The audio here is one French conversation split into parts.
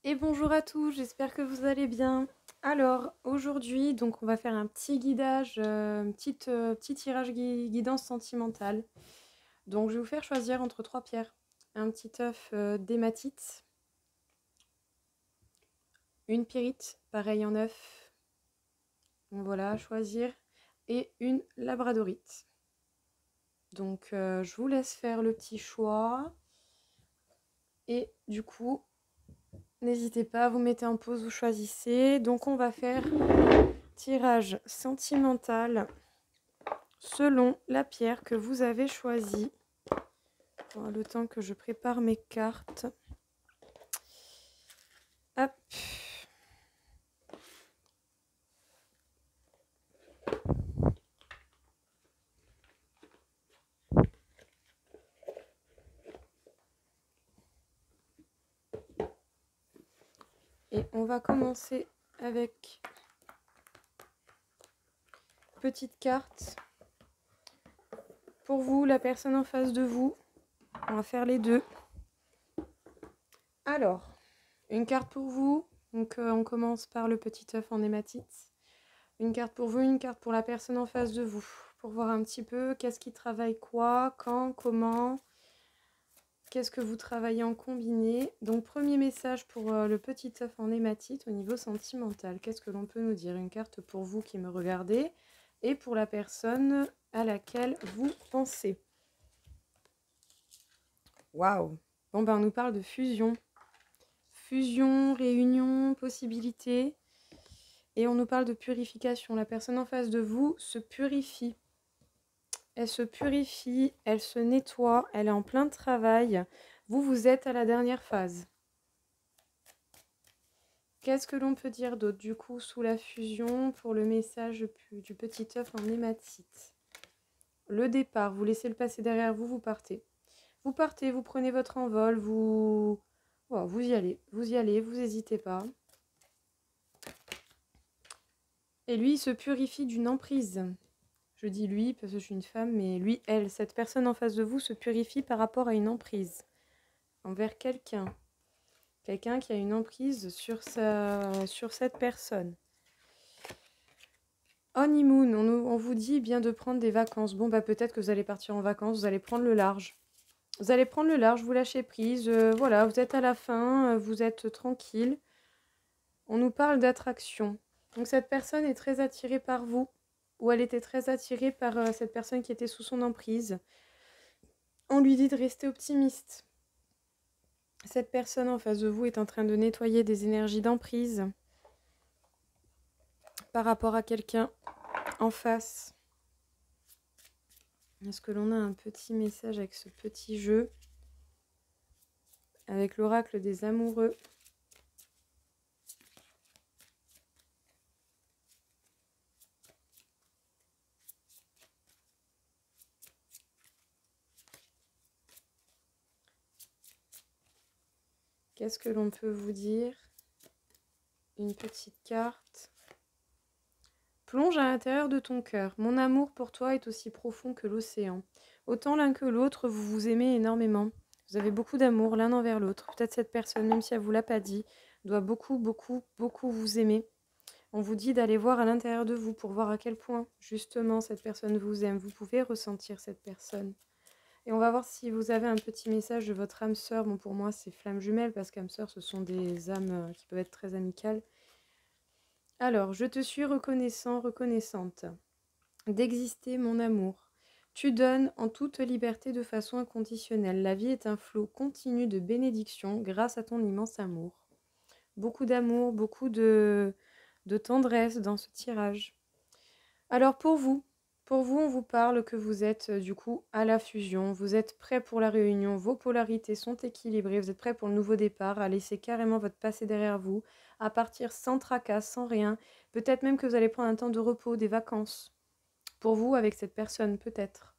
Et bonjour à tous, j'espère que vous allez bien. Alors, aujourd'hui, donc on va faire un petit guidage, petit tirage guidance sentimentale. Donc, je vais vous faire choisir entre trois pierres. Un petit œuf d'hématite, une pyrite, pareil en œuf. Donc voilà, à choisir. Et une labradorite. Donc, je vous laisse faire le petit choix. Et du coup, n'hésitez pas, vous mettez en pause, vous choisissez. Donc, on va faire tirage sentimental selon la pierre que vous avez choisie. Bon, le temps que je prépare mes cartes. Hop. Et on va commencer avec petite carte. Pour vous, la personne en face de vous, on va faire les deux. Alors, une carte pour vous. Donc on commence par le petit œuf en hématite. Une carte pour vous, une carte pour la personne en face de vous. Pour voir un petit peu qu'est-ce qui travaille quoi, quand, comment. Qu'est-ce que vous travaillez en combiné? Donc, premier message pour le petit œuf en hématite au niveau sentimental. Qu'est-ce que l'on peut nous dire? Une carte pour vous qui me regardez et pour la personne à laquelle vous pensez. Waouh! Bon, ben, on nous parle de fusion. Fusion, réunion, possibilité. Et on nous parle de purification. La personne en face de vous se purifie. Elle se purifie, elle se nettoie, elle est en plein travail. Vous, vous êtes à la dernière phase. Qu'est-ce que l'on peut dire d'autre du coup sous la fusion pour le message du petit œuf en hématite? Le départ, vous laissez le passé derrière vous, vous partez. Vous partez, vous prenez votre envol, vous y allez, vous n'hésitez pas. Et lui, il se purifie d'une emprise. Je dis lui parce que je suis une femme, mais lui, elle, cette personne en face de vous se purifie par rapport à une emprise envers quelqu'un. Quelqu'un qui a une emprise sur cette personne. Honeymoon, on vous dit bien de prendre des vacances. Bon, bah peut-être que vous allez partir en vacances, vous allez prendre le large. Vous allez prendre le large, vous lâchez prise. Voilà, vous êtes à la fin, vous êtes tranquille. On nous parle d'attraction. Donc cette personne est très attirée par vous, ou elle était très attirée par cette personne qui était sous son emprise. On lui dit de rester optimiste. Cette personne en face de vous est en train de nettoyer des énergies d'emprise par rapport à quelqu'un en face. Est-ce que l'on a un petit message avec ce petit jeu? Avec l'oracle des amoureux. Qu'est-ce que l'on peut vous dire? Une petite carte. Plonge à l'intérieur de ton cœur. Mon amour pour toi est aussi profond que l'océan. Autant l'un que l'autre, vous vous aimez énormément. Vous avez beaucoup d'amour l'un envers l'autre. Peut-être cette personne, même si elle ne vous l'a pas dit, doit beaucoup, beaucoup, beaucoup vous aimer. On vous dit d'aller voir à l'intérieur de vous pour voir à quel point, justement, cette personne vous aime. Vous pouvez ressentir cette personne. Et on va voir si vous avez un petit message de votre âme sœur. Bon, pour moi, c'est flamme jumelle, parce qu'âme sœur, ce sont des âmes qui peuvent être très amicales. Alors, je te suis reconnaissant, reconnaissante d'exister, mon amour. Tu donnes en toute liberté de façon inconditionnelle. La vie est un flot continu de bénédictions grâce à ton immense amour. Beaucoup d'amour, beaucoup de tendresse dans ce tirage. Alors pour vous, on vous parle que vous êtes du coup à la fusion, vous êtes prêts pour la réunion, vos polarités sont équilibrées, vous êtes prêts pour le nouveau départ, à laisser carrément votre passé derrière vous, à partir sans tracas, sans rien. Peut-être même que vous allez prendre un temps de repos, des vacances. Pour vous, avec cette personne, peut-être.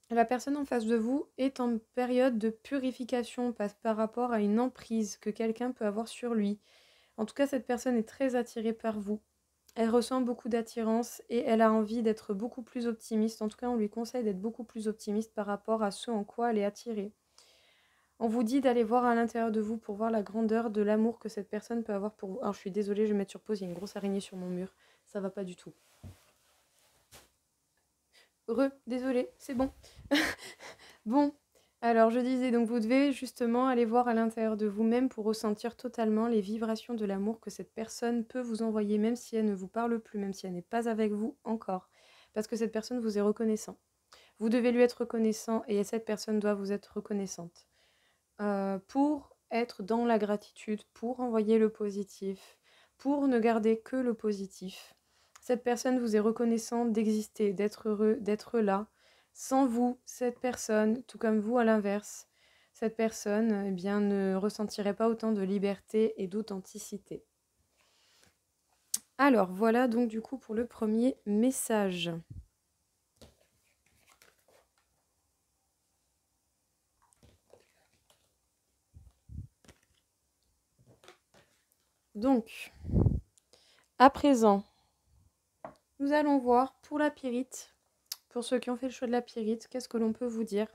La personne en face de vous est en période de purification par rapport à une emprise que quelqu'un peut avoir sur lui. En tout cas, cette personne est très attirée par vous. Elle ressent beaucoup d'attirance et elle a envie d'être beaucoup plus optimiste. En tout cas, on lui conseille d'être beaucoup plus optimiste par rapport à ce en quoi elle est attirée. On vous dit d'aller voir à l'intérieur de vous pour voir la grandeur de l'amour que cette personne peut avoir pour vous. Alors, je suis désolée, je vais mettre sur pause, il y a une grosse araignée sur mon mur. Ça va pas du tout. Désolée, c'est bon. Bon, alors je disais, donc vous devez justement aller voir à l'intérieur de vous-même pour ressentir totalement les vibrations de l'amour que cette personne peut vous envoyer, même si elle ne vous parle plus, même si elle n'est pas avec vous encore. Parce que cette personne vous est reconnaissant. Vous devez lui être reconnaissant et cette personne doit vous être reconnaissante. Pour être dans la gratitude, pour envoyer le positif, pour ne garder que le positif. Cette personne vous est reconnaissante d'exister, d'être heureux, d'être là. Sans vous, cette personne, tout comme vous à l'inverse, cette personne eh bien, ne ressentirait pas autant de liberté et d'authenticité. Alors voilà donc du coup pour le premier message. Donc, à présent, nous allons voir pour la pyrite, pour ceux qui ont fait le choix de la pyrite, qu'est-ce que l'on peut vous dire?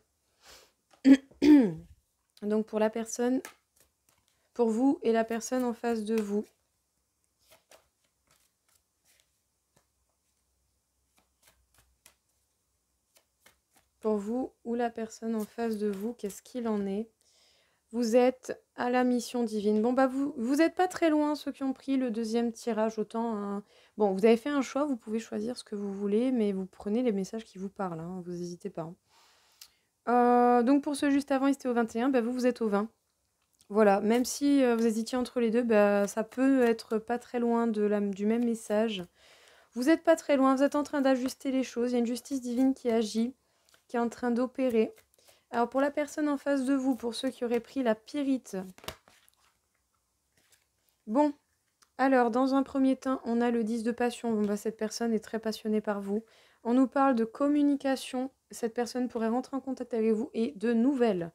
Donc pour la personne, pour vous et la personne en face de vous. Pour vous ou la personne en face de vous, qu'est-ce qu'il en est? Vous êtes à la mission divine. Bon, bah vous n'êtes pas très loin, ceux qui ont pris le deuxième tirage. Autant, hein. Bon, vous avez fait un choix, vous pouvez choisir ce que vous voulez, mais vous prenez les messages qui vous parlent, hein, vous n'hésitez pas. Donc pour ceux juste avant, ils étaient au 21, bah vous êtes au 20. Voilà, même si vous hésitiez entre les deux, bah, ça peut être pas très loin du même message. Vous n'êtes pas très loin, vous êtes en train d'ajuster les choses, il y a une justice divine qui agit, qui est en train d'opérer. Alors pour la personne en face de vous, pour ceux qui auraient pris la pyrite. Bon, alors dans un premier temps, on a le 10 de passion. Bon, bah, cette personne est très passionnée par vous. On nous parle de communication. Cette personne pourrait rentrer en contact avec vous et de nouvelles.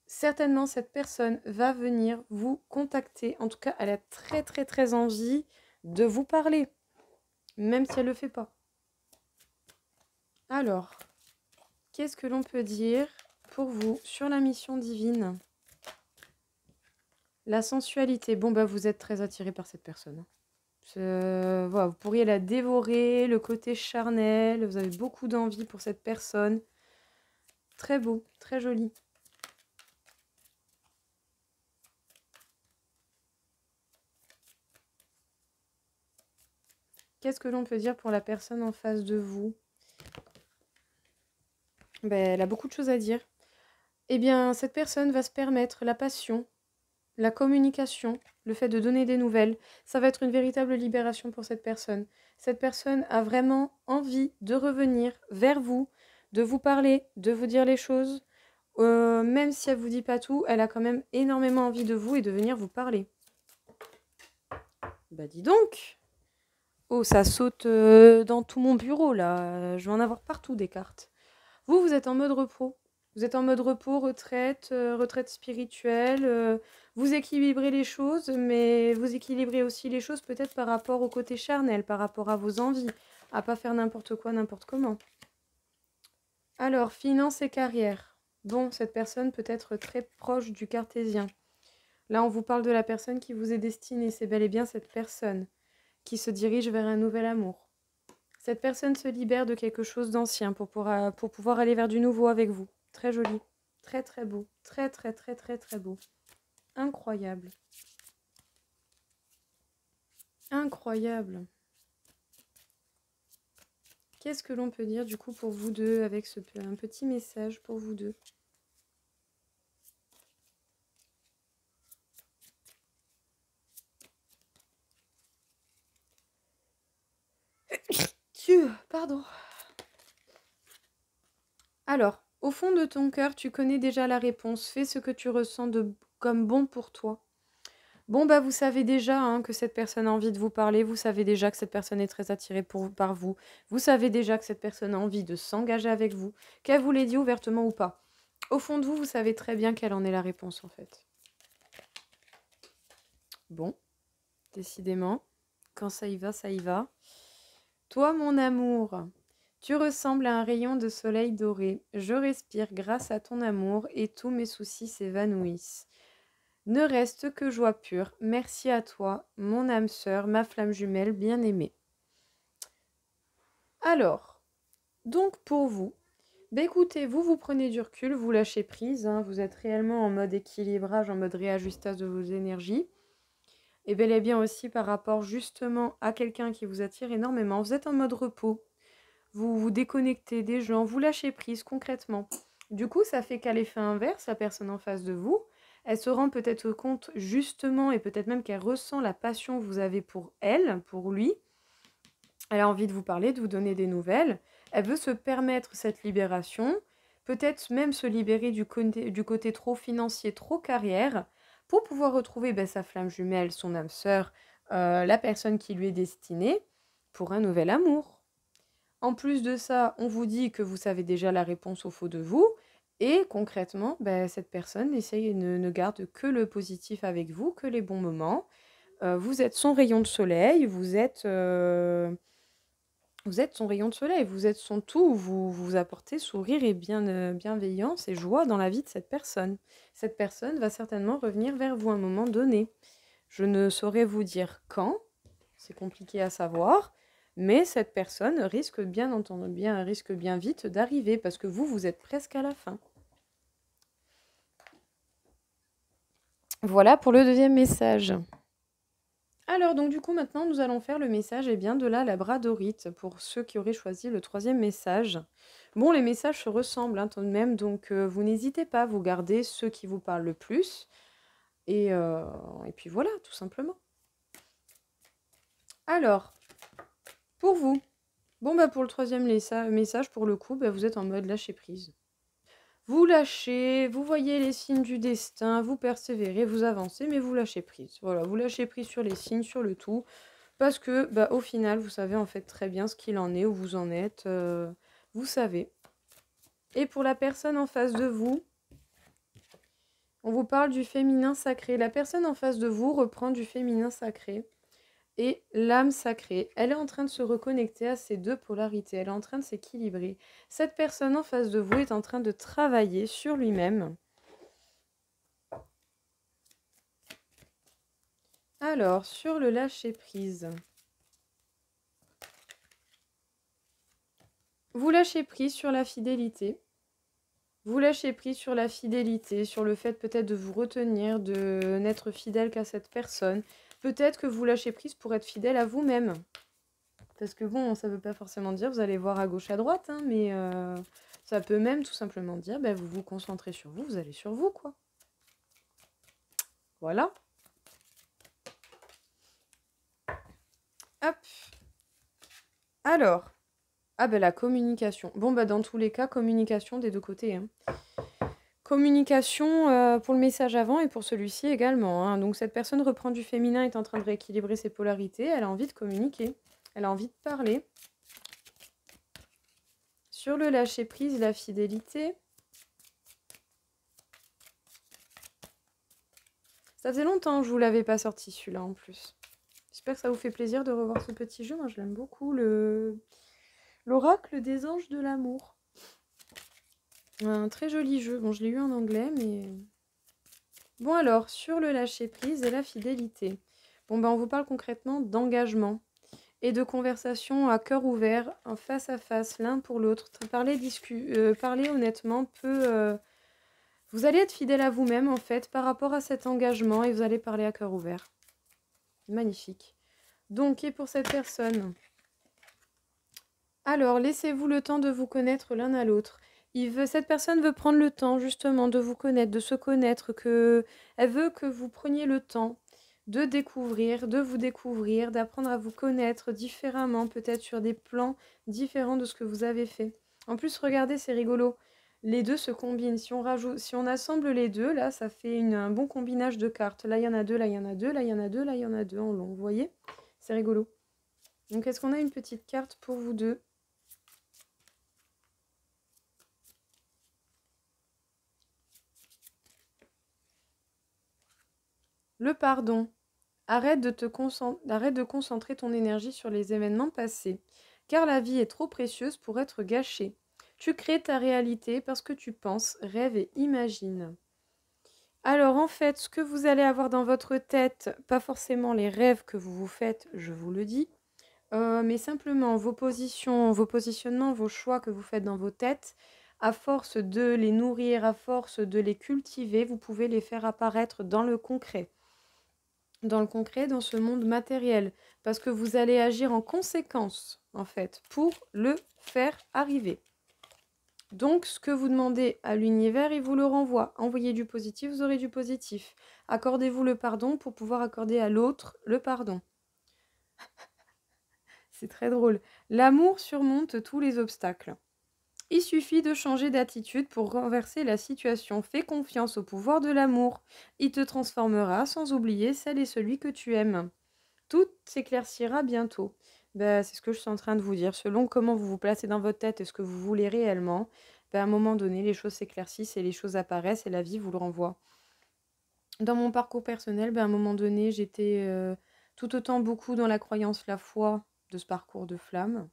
Certainement, cette personne va venir vous contacter. En tout cas, elle a très très très envie de vous parler, même si elle ne le fait pas. Alors, qu'est-ce que l'on peut dire pour vous sur la mission divine? La sensualité. Bon, bah, vous êtes très attiré par cette personne. Voilà, vous pourriez la dévorer, le côté charnel. Vous avez beaucoup d'envie pour cette personne. Très beau, très joli. Qu'est-ce que l'on peut dire pour la personne en face de vous? Ben, elle a beaucoup de choses à dire. Eh bien, cette personne va se permettre la passion, la communication, le fait de donner des nouvelles. Ça va être une véritable libération pour cette personne. Cette personne a vraiment envie de revenir vers vous, de vous parler, de vous dire les choses. Même si elle ne vous dit pas tout, elle a quand même énormément envie de vous et de venir vous parler. Bah dis donc! Oh, ça saute dans tout mon bureau là. Je vais en avoir partout des cartes. Vous êtes en mode repos. Vous êtes en mode repos, retraite, retraite spirituelle. Vous équilibrez les choses, mais vous équilibrez aussi les choses peut-être par rapport au côté charnel, par rapport à vos envies, à pas faire n'importe quoi, n'importe comment. Alors, finance et carrière. Bon, cette personne peut être très proche du cartésien. Là, on vous parle de la personne qui vous est destinée. C'est bel et bien cette personne qui se dirige vers un nouvel amour. Cette personne se libère de quelque chose d'ancien pour pouvoir aller vers du nouveau avec vous. Très joli. Très très beau. Très très très très très beau. Incroyable. Incroyable. Qu'est-ce que l'on peut dire du coup pour vous deux avec un petit message pour vous deux? Pardon. Alors, au fond de ton cœur, tu connais déjà la réponse. Fais ce que tu ressens comme bon pour toi. Bon, bah vous savez déjà hein, que cette personne a envie de vous parler. Vous savez déjà que cette personne est très attirée par vous. Vous savez déjà que cette personne a envie de s'engager avec vous. Qu'elle vous l'ait dit ouvertement ou pas. Au fond de vous, vous savez très bien quelle en est la réponse en fait. Bon, décidément, quand ça y va, ça y va. Toi, mon amour, Tu ressembles à un rayon de soleil doré. Je respire grâce à ton amour et tous mes soucis s'évanouissent. Ne reste que joie pure. Merci à toi, mon âme sœur, ma flamme jumelle bien-aimée. Alors, donc pour vous, écoutez, vous prenez du recul, vous lâchez prise, hein, vous êtes réellement en mode équilibrage, en mode réajustage de vos énergies. Et bel et bien aussi par rapport justement à quelqu'un qui vous attire énormément. Vous êtes en mode repos, vous vous déconnectez des gens, vous lâchez prise concrètement. Du coup, ça fait qu'à l'effet inverse, la personne en face de vous, elle se rend peut-être compte justement et peut-être même qu'elle ressent la passion que vous avez pour elle, pour lui. Elle a envie de vous parler, de vous donner des nouvelles. Elle veut se permettre cette libération, peut-être même se libérer du côté trop financier, trop carrière, pour pouvoir retrouver sa flamme jumelle, son âme sœur, la personne qui lui est destinée, pour un nouvel amour. En plus de ça, on vous dit que vous savez déjà la réponse au faux de vous, et concrètement, cette personne essaye ne garde que le positif avec vous, que les bons moments. Vous êtes son rayon de soleil, vous êtes son rayon de soleil, vous êtes son tout, vous apportez sourire et bienveillance et joie dans la vie de cette personne. Cette personne va certainement revenir vers vous à un moment donné. Je ne saurais vous dire quand, c'est compliqué à savoir, mais cette personne risque risque bien vite d'arriver parce que vous êtes presque à la fin. Voilà pour le deuxième message. Alors, donc du coup, maintenant, nous allons faire le message de la labradorite pour ceux qui auraient choisi le troisième message. Bon, les messages se ressemblent tout de même, donc vous n'hésitez pas, vous gardez ceux qui vous parlent le plus. Et puis voilà, tout simplement. Alors, pour vous, pour le troisième message, pour le coup, vous êtes en mode lâcher prise. Vous lâchez, vous voyez les signes du destin, vous persévérez, vous avancez, mais vous lâchez prise. Voilà, vous lâchez prise sur les signes, sur le tout, parce que au final, vous savez en fait très bien ce qu'il en est, où vous en êtes, vous savez. Et pour la personne en face de vous, on vous parle du féminin sacré. La personne en face de vous reprend du féminin sacré. Et l'âme sacrée, elle est en train de se reconnecter à ces deux polarités, elle est en train de s'équilibrer. Cette personne en face de vous est en train de travailler sur lui-même. Alors, sur le lâcher-prise. Vous lâchez prise sur la fidélité. Vous lâchez prise sur la fidélité, sur le fait peut-être de vous retenir, de n'être fidèle qu'à cette personne. Peut-être que vous lâchez prise pour être fidèle à vous-même. Parce que bon, ça ne veut pas forcément dire, vous allez voir à gauche, à droite, hein, mais ça peut même tout simplement dire, vous vous concentrez sur vous, vous allez sur vous, quoi. Voilà. Hop. Alors. Ah la communication. Bon, dans tous les cas, communication des deux côtés. Hein. Communication pour le message avant et pour celui-ci également. Hein. Donc cette personne reprend du féminin, est en train de rééquilibrer ses polarités, elle a envie de communiquer, elle a envie de parler. Sur le lâcher-prise, la fidélité. Ça faisait longtemps que je ne vous l'avais pas sorti celui-là en plus. J'espère que ça vous fait plaisir de revoir ce petit jeu. Moi je l'aime beaucoup, l'oracle des anges de l'amour. Un très joli jeu. Bon, je l'ai eu en anglais, mais... Bon alors, sur le lâcher-prise et la fidélité. Bon, on vous parle concrètement d'engagement et de conversation à cœur ouvert, en face à face, l'un pour l'autre. Parler honnêtement peut... Vous allez être fidèle à vous-même, en fait, par rapport à cet engagement, et vous allez parler à cœur ouvert. Magnifique. Donc, et pour cette personne... Alors, laissez-vous le temps de vous connaître l'un à l'autre. Cette personne veut prendre le temps, justement, de vous connaître, de se connaître, elle veut que vous preniez le temps de vous découvrir, d'apprendre à vous connaître différemment, peut-être sur des plans différents de ce que vous avez fait. En plus, regardez, c'est rigolo. Les deux se combinent. Si on assemble les deux, là, ça fait un bon combinage de cartes. Là, il y en a deux, là, il y en a deux, là, il y en a deux, là, il y en a deux en long. Vous voyez? C'est rigolo. Donc, est-ce qu'on a une petite carte pour vous deux? Le pardon. Arrête de concentrer ton énergie sur les événements passés. car la vie est trop précieuse pour être gâchée. Tu crées ta réalité parce que tu penses, rêves et imagines. Alors en fait, ce que vous allez avoir dans votre tête, pas forcément les rêves que vous vous faites, je vous le dis, mais simplement vos positions, vos positionnements, vos choix que vous faites dans vos têtes, à force de les nourrir, à force de les cultiver, vous pouvez les faire apparaître dans le concret. Dans le concret, dans ce monde matériel. Parce que vous allez agir en conséquence, en fait, pour le faire arriver. Donc, ce que vous demandez à l'univers, il vous le renvoie. Envoyez du positif, vous aurez du positif. Accordez-vous le pardon pour pouvoir accorder à l'autre le pardon. C'est très drôle. L'amour surmonte tous les obstacles. Il suffit de changer d'attitude pour renverser la situation. Fais confiance au pouvoir de l'amour. Il te transformera sans oublier celle et celui que tu aimes. Tout s'éclaircira bientôt. Ben, c'est ce que je suis en train de vous dire. Selon comment vous vous placez dans votre tête et ce que vous voulez réellement, ben, à un moment donné, les choses s'éclaircissent et les choses apparaissent et la vie vous le renvoie. Dans mon parcours personnel, ben, à un moment donné, j'étais tout autant beaucoup dans la croyance, la foi de ce parcours de flamme.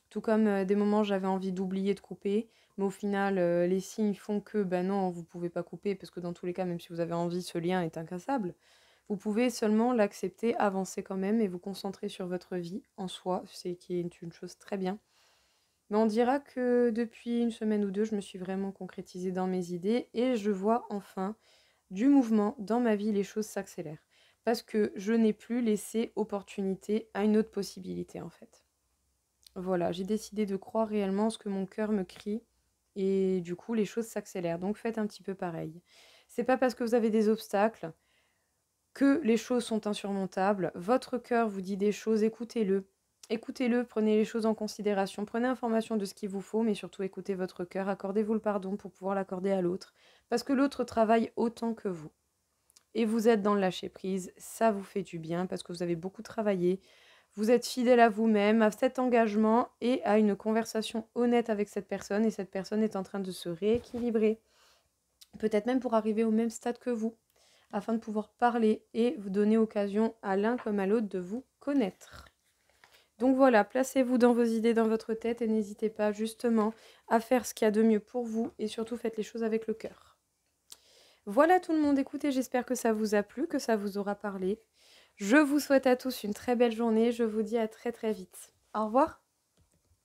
Tout comme des moments j'avais envie d'oublier de couper, mais au final, les signes font que, ben non, vous pouvez pas couper parce que dans tous les cas, même si vous avez envie, ce lien est incassable. Vous pouvez seulement l'accepter, avancer quand même et vous concentrer sur votre vie en soi, c'est qui est une chose très bien. Mais on dira que depuis une semaine ou deux, je me suis vraiment concrétisée dans mes idées et je vois enfin du mouvement dans ma vie, les choses s'accélèrent. Parce que je n'ai plus laissé opportunité à une autre possibilité en fait. Voilà, j'ai décidé de croire réellement ce que mon cœur me crie et du coup les choses s'accélèrent. Donc faites un petit peu pareil. C'est pas parce que vous avez des obstacles que les choses sont insurmontables. Votre cœur vous dit des choses, écoutez-le. Écoutez-le, prenez les choses en considération, prenez information de ce qu'il vous faut, mais surtout écoutez votre cœur, accordez-vous le pardon pour pouvoir l'accorder à l'autre, parce que l'autre travaille autant que vous. Et vous êtes dans le lâcher-prise, ça vous fait du bien, parce que vous avez beaucoup travaillé, vous êtes fidèle à vous-même, à cet engagement et à une conversation honnête avec cette personne, et cette personne est en train de se rééquilibrer, peut-être même pour arriver au même stade que vous, afin de pouvoir parler et vous donner occasion à l'un comme à l'autre de vous connaître. Donc voilà, placez-vous dans vos idées, dans votre tête et n'hésitez pas justement à faire ce qu'il y a de mieux pour vous et surtout faites les choses avec le cœur. Voilà tout le monde, écoutez, j'espère que ça vous a plu, que ça vous aura parlé. Je vous souhaite à tous une très belle journée, je vous dis à très très vite. Au revoir.